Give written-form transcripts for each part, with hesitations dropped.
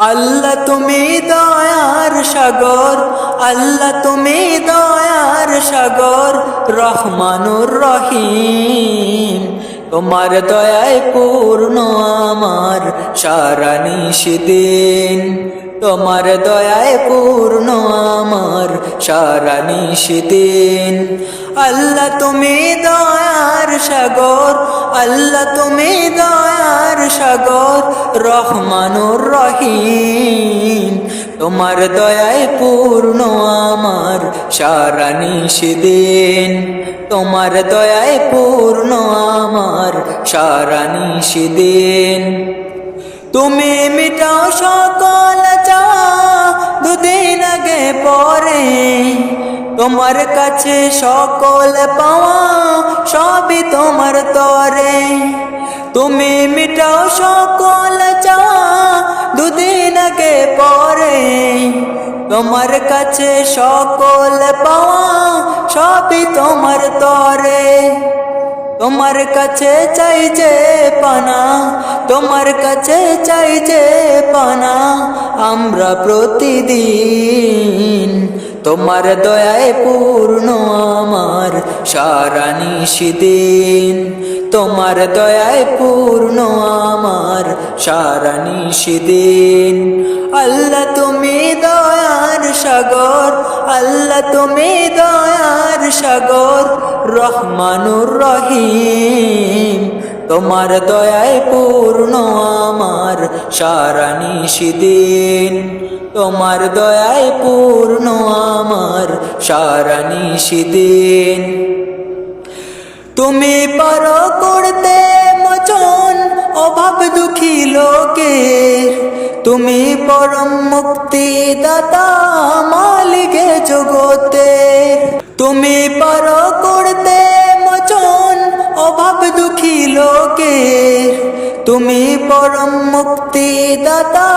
আল্লাহ তুমি দয়ার সাগর, আল্লাহ তুমি দয়ার সাগর, রহমানুর রহিম। তোমার দয়ায় পূর্ণ আমার সারা নিশিদিন, তোমার দয়ায় পূর্ণ আমার সারা নিশিদিন। আল্লাহ তুমি দয়ার সাগর, আল্লাহ তুমি দয়ার সাগর, রহমানুর রহিম। তোমার দয়ায় পূর্ণ আমার সারা নিশিদিন, তোমার দয়ায় পূর্ণ আমার সারা নিশিদিন। তুমি মিটাও সকল চা দুদিন আগে পরে, তোমার কাছে সকল পাওয়া সবই তোমার তরে। তুমি মিটাও সকল চা দুদিন আগে পরে, তোমার কাছে সকল পাওয়া সবই তোমার তরে। তোমার কাছে চাই যে পানা, তোমার কাছে চাই যে পানা আমরা প্রতিদিন। তোমার দয়ায় পূর্ণ আমার সারা নিশিদিন, তোমার দয়ায় পূর্ণ আমার সারা নিশিদিন। আল্লাহ তুমি দয়ার সাগর, আল্লাহ তুমি দয়ার সাগর, রহমানুর রহিম। তোমার দয়ায় পূর্ণ আমার সারা নিশিদিন, তোমার দয়ায় পূর্ণ আমার সারা নিশিদিন। তুমি পারো করতে মোচন অভাব দুঃখী লোকের, তুমি পরম মুক্তিদাতা মালিকে জগতের। তুমি পারো করতে মোচন অভাব দুঃখী লোকের, তুমি পরম মুক্তিদাতা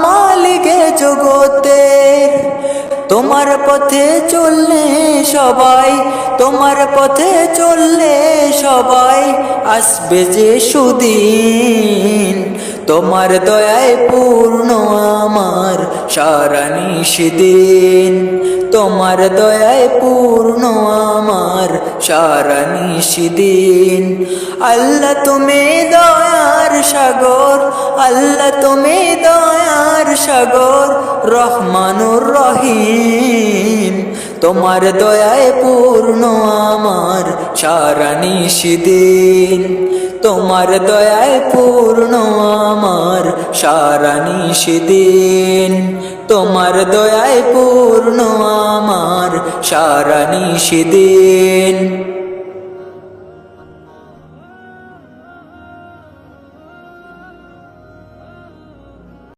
মালিকে জগতের। তোমার পথে চললে সবাই, তোমার পথে চললে সবাই আসবে যে সুদিন। তোমার দয়ায় পূর্ণ আমার সারা নিশিদিন, তোমার দয়ায় পূর্ণ আমার সারা নিশিদিন। আল্লাহ তুমি দয়ার সাগর, আল্লাহ তুমি দয়ার সাগর, রহমানুর রহিম। তোমার দয়ায় পূর্ণ আমার সারা নিশিদিন, তোমার দয়ায় পূর্ণ আমার সারা নিশিদিন, তোমার দয়ায় পূর্ণ আমার সারা নিশিদিন।